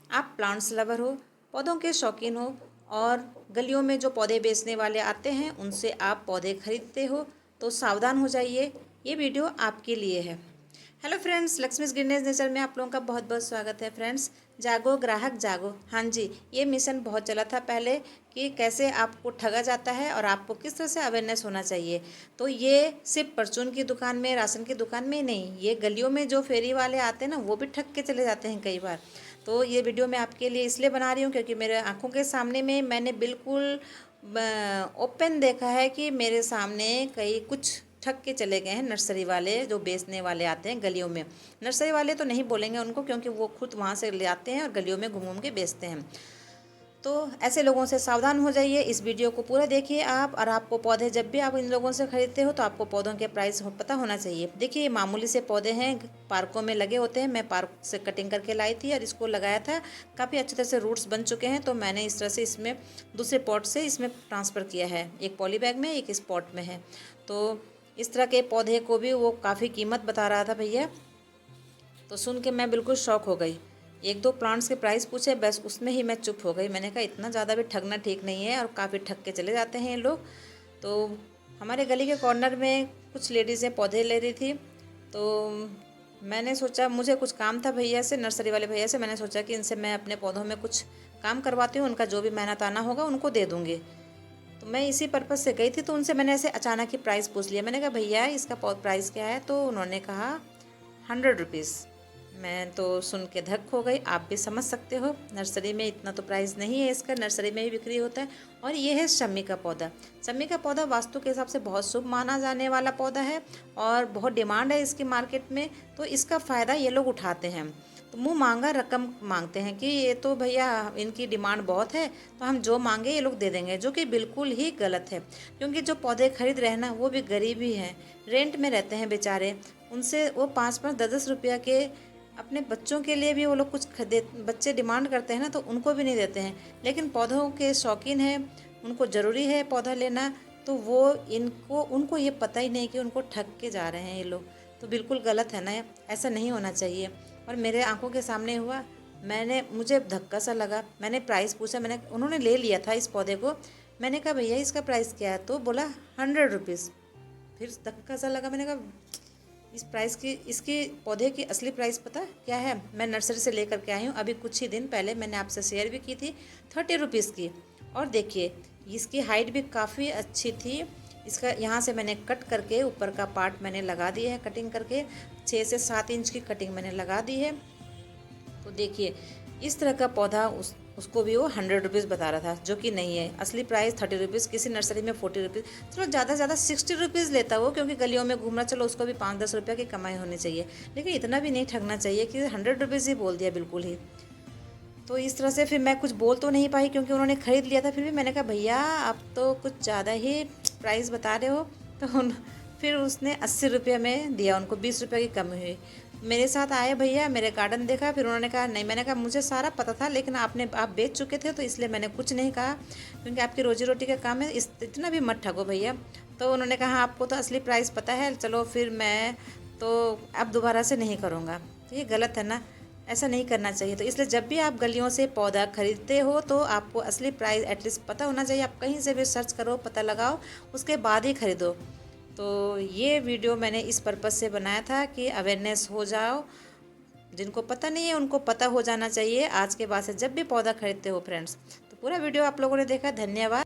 आप plants lover हो, पौधों के शौकीन हो और गलियों में जो पौधे बेचने वाले आते हैं उनसे आप पौधे खरीदते हो तो सावधान हो जाइए, ये वीडियो आपके लिए है। Hello friends, Lakshmi's greeneries nature में आप लोगों का बहुत बहुत स्वागत है। फ्रेंड्स, जागो ग्राहक जागो। हाँ जी, ये मिशन बहुत चला था पहले कि कैसे आपको ठगा जाता है और आपको किस तरह से अवेयरनेस होना चाहिए। तो ये सिर्फ परचून की दुकान में, राशन की दुकान में ही नहीं, ये गलियों में जो फेरी वाले आते हैं ना, वो भी ठग के चले जाते हैं कई बार। तो ये वीडियो मैं आपके लिए इसलिए बना रही हूँ क्योंकि मेरे आंखों के सामने में मैंने बिल्कुल ओपन देखा है कि मेरे सामने कई कुछ ठग के चले गए हैं नर्सरी वाले जो बेचने वाले आते हैं गलियों में। नर्सरी वाले तो नहीं बोलेंगे उनको क्योंकि वो खुद वहाँ से ले आते हैं और गलियों में घूम घूम के बेचते हैं। तो ऐसे लोगों से सावधान हो जाइए। इस वीडियो को पूरा देखिए आप, और आपको पौधे जब भी आप इन लोगों से खरीदते हो तो आपको पौधों के प्राइस पता होना चाहिए। देखिए, ये मामूली से पौधे हैं, पार्कों में लगे होते हैं। मैं पार्क से कटिंग करके लाई थी और इसको लगाया था। काफ़ी अच्छी तरह से रूट्स बन चुके हैं, तो मैंने इस तरह से इसमें दूसरे पॉट से इसमें ट्रांसफ़र किया है। एक पॉली बैग में, एक इस पॉट में है। तो इस तरह के पौधे को भी वो काफ़ी कीमत बता रहा था भैया, तो सुन के मैं बिल्कुल शॉक हो गई। एक दो प्लांट्स के प्राइस पूछे, बस उसमें ही मैं चुप हो गई। मैंने कहा इतना ज़्यादा भी ठगना ठीक नहीं है, और काफ़ी ठग के चले जाते हैं ये लोग। तो हमारे गली के कॉर्नर में कुछ लेडीज़ें पौधे ले रही थी, तो मैंने सोचा, मुझे कुछ काम था भैया से, नर्सरी वाले भैया से। मैंने सोचा कि इनसे मैं अपने पौधों में कुछ काम करवाती हूँ, उनका जो भी मेहनत आना होगा उनको दे दूँगी। तो मैं इसी पर्पज़ से गई थी, तो उनसे मैंने ऐसे अचानक ही प्राइस पूछ लिया। मैंने कहा भैया इसका प्राइस क्या है? तो उन्होंने कहा 100 रुपीज़। मैं तो सुन के धक हो गई। आप भी समझ सकते हो, नर्सरी में इतना तो प्राइस नहीं है इसका, नर्सरी में ही बिक्री होता है। और ये है शमी का पौधा। शमी का पौधा वास्तु के हिसाब से बहुत शुभ माना जाने वाला पौधा है और बहुत डिमांड है इसकी मार्केट में। तो इसका फ़ायदा ये लोग उठाते हैं। तो मुँह मांगा रकम मांगते हैं कि ये तो भैया इनकी डिमांड बहुत है, तो हम जो मांगे ये लोग दे देंगे, जो कि बिल्कुल ही गलत है। क्योंकि जो पौधे खरीद रहे हैं ना, वो भी गरीब ही हैं, रेंट में रहते हैं बेचारे। उनसे वो 5-5, 10-10 रुपया के अपने बच्चों के लिए भी वो लोग कुछ बच्चे डिमांड करते हैं ना, तो उनको भी नहीं देते हैं। लेकिन पौधों के शौकीन हैं, उनको ज़रूरी है पौधा लेना, तो वो उनको ये पता ही नहीं कि उनको ठग के जा रहे हैं ये लोग। तो बिल्कुल गलत है ना, ऐसा नहीं होना चाहिए। और मेरे आंखों के सामने हुआ, मुझे धक्का सा लगा। मैंने प्राइस पूछा, उन्होंने ले लिया था इस पौधे को। मैंने कहा भैया इसका प्राइस क्या है? तो बोला 100 रुपीज़। फिर धक्का सा लगा। मैंने कहा इस प्राइस की, इसकी पौधे की असली प्राइस पता क्या है? मैं नर्सरी से लेकर के आई हूँ, अभी कुछ ही दिन पहले मैंने आपसे शेयर भी की थी, 30 रुपीज़ की। और देखिए इसकी हाइट भी काफ़ी अच्छी थी। इसका यहाँ से मैंने कट करके ऊपर का पार्ट मैंने लगा दिया है, कटिंग करके 6 से 7 इंच की कटिंग मैंने लगा दी है। तो देखिए इस तरह का पौधा उसको भी वो 100 रुपीज़ बता रहा था, जो कि नहीं है। असली प्राइस 30 रुपीज़, किसी नर्सरी में 40 रुपीज़। चलो ज़्यादा से ज़्यादा 60 रुपीज़ लेता वो, क्योंकि गलियों में घूमना, चलो उसको भी 5-10 रुपये की कमाई होनी चाहिए। लेकिन इतना भी नहीं ठगना चाहिए कि 100 रुपीज़ ही बोल दिया बिल्कुल ही। तो इस तरह से फिर मैं कुछ बोल तो नहीं पाई क्योंकि उन्होंने ख़रीद लिया था। फिर भी मैंने कहा भैया आप तो कुछ ज़्यादा ही प्राइस बता रहे हो। तो फिर उसने 80 रुपये में दिया, उनको 20 रुपये की कमी हुई। मेरे साथ आए भैया, मेरे गार्डन देखा, फिर उन्होंने कहा नहीं। मैंने कहा मुझे सारा पता था, लेकिन आप बेच चुके थे तो इसलिए मैंने कुछ नहीं कहा, क्योंकि आपकी रोजी रोटी का काम है, इतना भी मत ठगो भैया। तो उन्होंने कहा आपको तो असली प्राइस पता है, चलो फिर मैं तो अब दोबारा से नहीं करूँगा। तो ये गलत है ना, ऐसा नहीं करना चाहिए। तो इसलिए जब भी आप गलियों से पौधा खरीदते हो तो आपको असली प्राइस एटलीस्ट पता होना चाहिए। आप कहीं से भी सर्च करो, पता लगाओ, उसके बाद ही खरीदो। तो ये वीडियो मैंने इस पर्पज़ से बनाया था कि अवेयरनेस हो जाओ। जिनको पता नहीं है उनको पता हो जाना चाहिए आज के बाद से जब भी पौधा खरीदते हो फ्रेंड्स। तो पूरा वीडियो आप लोगों ने देखा, धन्यवाद।